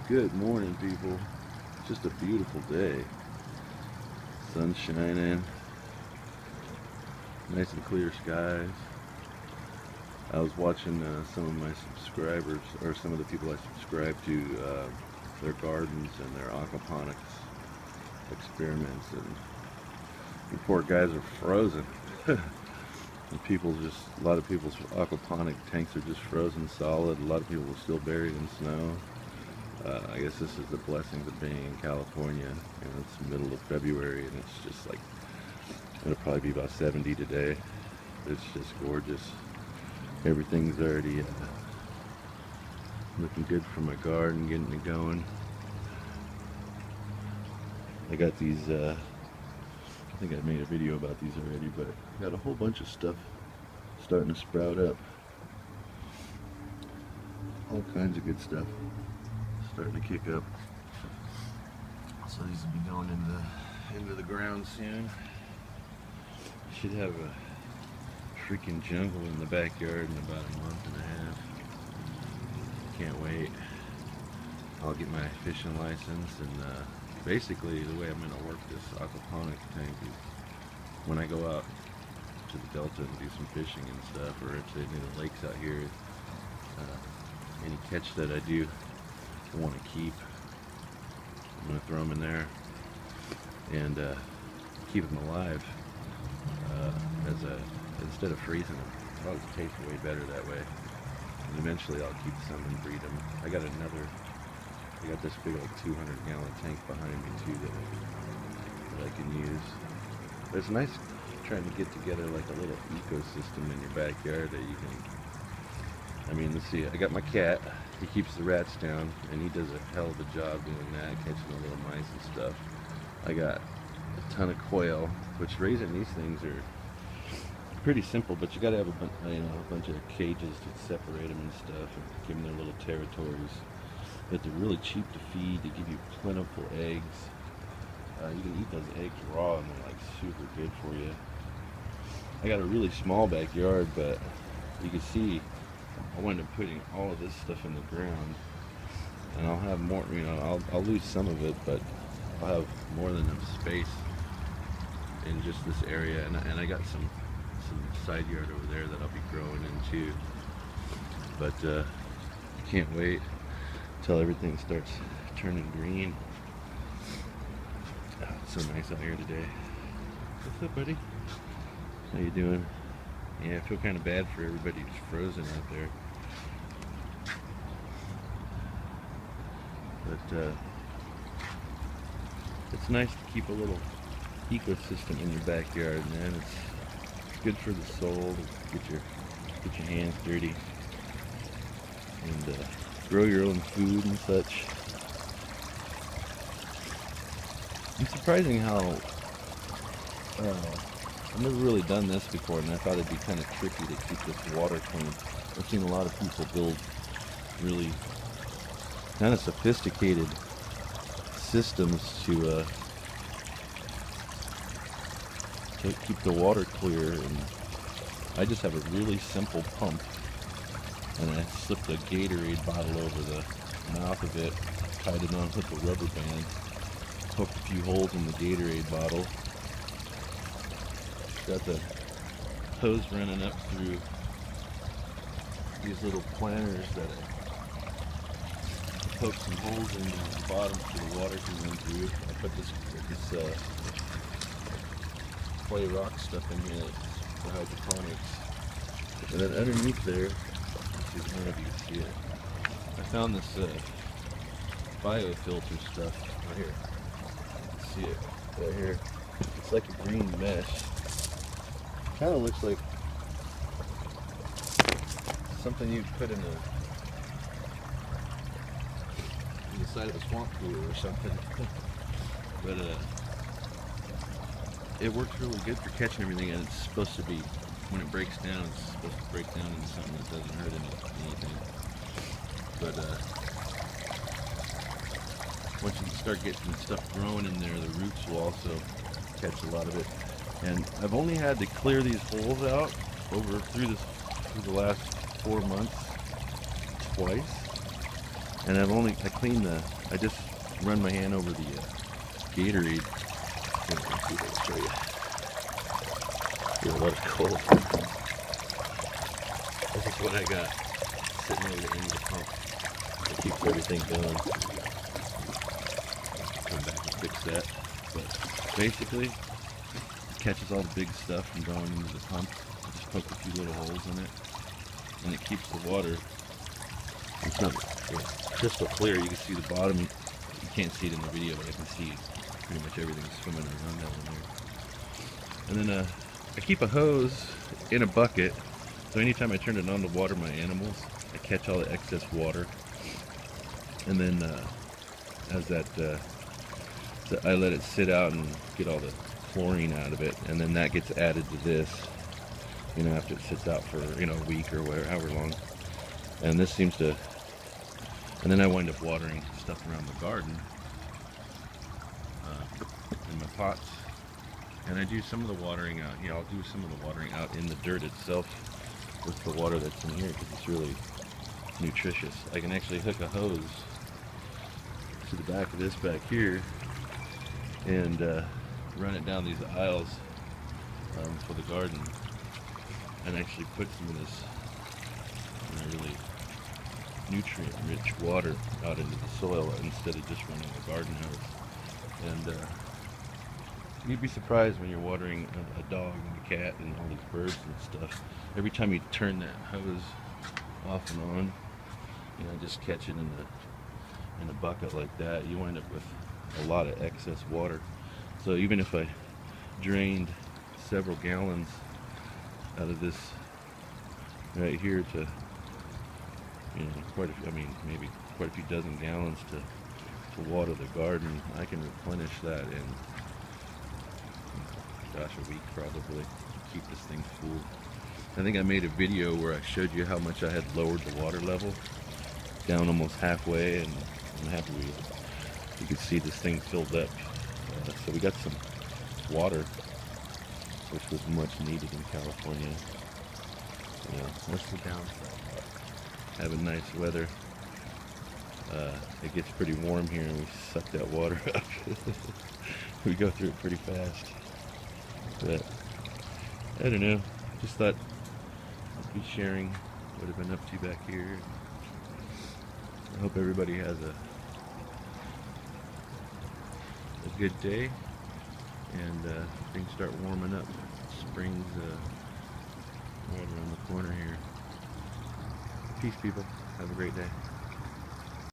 Good morning, people. Just a beautiful day. Sun's shining, nice and clear skies. I was watching some of my subscribers, or some of the people I subscribe to, their gardens and their aquaponics experiments, and the poor guys are frozen. And a lot of people's aquaponic tanks are just frozen solid. A lot of people are still buried in snow. I guess this is the blessings of being in California. You know, it's the middle of February and it's just like, it'll probably be about 70 today. It's just gorgeous. Everything's already looking good for my garden, getting it going. I got these, I think I made a video about these already, but I got a whole bunch of stuff starting to sprout up. All kinds of good stuff starting to kick up. So these will be going into the ground soon. Should have a freaking jungle in the backyard in about a month and a half. Can't wait. I'll get my fishing license, and basically the way I'm going to work this aquaponics tank is when I go out to the delta and do some fishing and stuff, or if there's any lakes out here, any catch that I do want to keep, I'm going to throw them in there and keep them alive instead of freezing them. It always tastes way better that way. And eventually I'll keep some and breed them. I got this big old 200-gallon tank behind me too that I can use. But it's nice trying to get together like a little ecosystem in your backyard that you can. I mean, let's see, I got my cat. He keeps the rats down, and he does a hell of a job doing that, catching the little mice and stuff. I got a ton of quail, which raising these things are pretty simple, but you got to have a bunch of cages to separate them and stuff, and give them their little territories. But they're really cheap to feed. They give you plentiful eggs. You can eat those eggs raw, and they're like super good for you. I got a really small backyard, but you can see I wound up putting all of this stuff in the ground, and I'll have more. I'll lose some of it, but I'll have more than enough space in just this area, and I got some side yard over there that I'll be growing in too. But can't wait until everything starts turning green. Oh, it's so nice out here today. What's up, buddy? How you doing? Yeah, I feel kind of bad for everybody who's frozen out there. But it's nice to keep a little ecosystem in your backyard, man. It's good for the soul to get your hands dirty and grow your own food and such. It's surprising how I've never really done this before, and I thought it'd be kind of tricky to keep this water clean. I've seen a lot of people build really kind of sophisticated systems to keep the water clear, and I just have a really simple pump, and I slipped a Gatorade bottle over the mouth of it, tied it on with a rubber band, poked a few holes in the Gatorade bottle, got the hose running up through these little planters that I poked some holes in the bottom so the water can run through. I put this clay rock stuff in here for hydroponics. And then underneath there, I don't know if you can see it, I found this biofilter stuff right here. You can see it right here. It's like a green mesh. Kind of looks like something you'd put in the side of a swamp cooler or something. But it works really good for catching everything, and it's supposed to be, when it breaks down, it's supposed to break down into something that doesn't hurt anything. But once you start getting stuff growing in there, the roots will also catch a lot of it. And I've only had to clear these holes out through the last 4 months twice. And I just run my hand over the Gatorade. Let's see if I can show you. Feel a lot of cold. This is what I got sitting over the end of the pump. It keeps everything going. Come back and fix that. But basically, it catches all the big stuff from going into the pump. I just poke a few little holes in it, and it keeps the water. It's not crystal clear. You can see the bottom. You can't see it in the video, but I can see pretty much everything swimming around down in there. And then I keep a hose in a bucket, so anytime I turn it on to water my animals, I catch all the excess water. And then so I let it sit out and get all the chlorine out of it, and then that gets added to this, after it sits out for, a week or whatever, however long. And this seems to, and then I wind up watering stuff around the garden in my pots. And I do some of the watering out, I'll do some of the watering out in the dirt itself with the water that's in here, because it's really nutritious. I can actually hook a hose to the back of this back here and run it down these aisles for the garden, and actually put some of this really nutrient-rich water out into the soil instead of just running a garden hose. And you'd be surprised when you're watering a dog and a cat and all these birds and stuff. Every time you turn that hose off and on, just catch it in a bucket like that, you wind up with a lot of excess water. So even if I drained several gallons out of this right here to, maybe quite a few dozen gallons to water the garden, I can replenish that in, a week probably. Keep this thing full. I think I made a video where I showed you how much I had lowered the water level down almost halfway, and I'm happy you can see this thing filled up. So we got some water, which was much needed in California. That's the downside. Having nice weather. It gets pretty warm here, and we suck that water up. We go through it pretty fast. But I don't know. Just thought I'd be sharing what I've been up to back here. I hope everybody has a good day, and things start warming up. Spring's right around the corner here. Peace, people. Have a great day.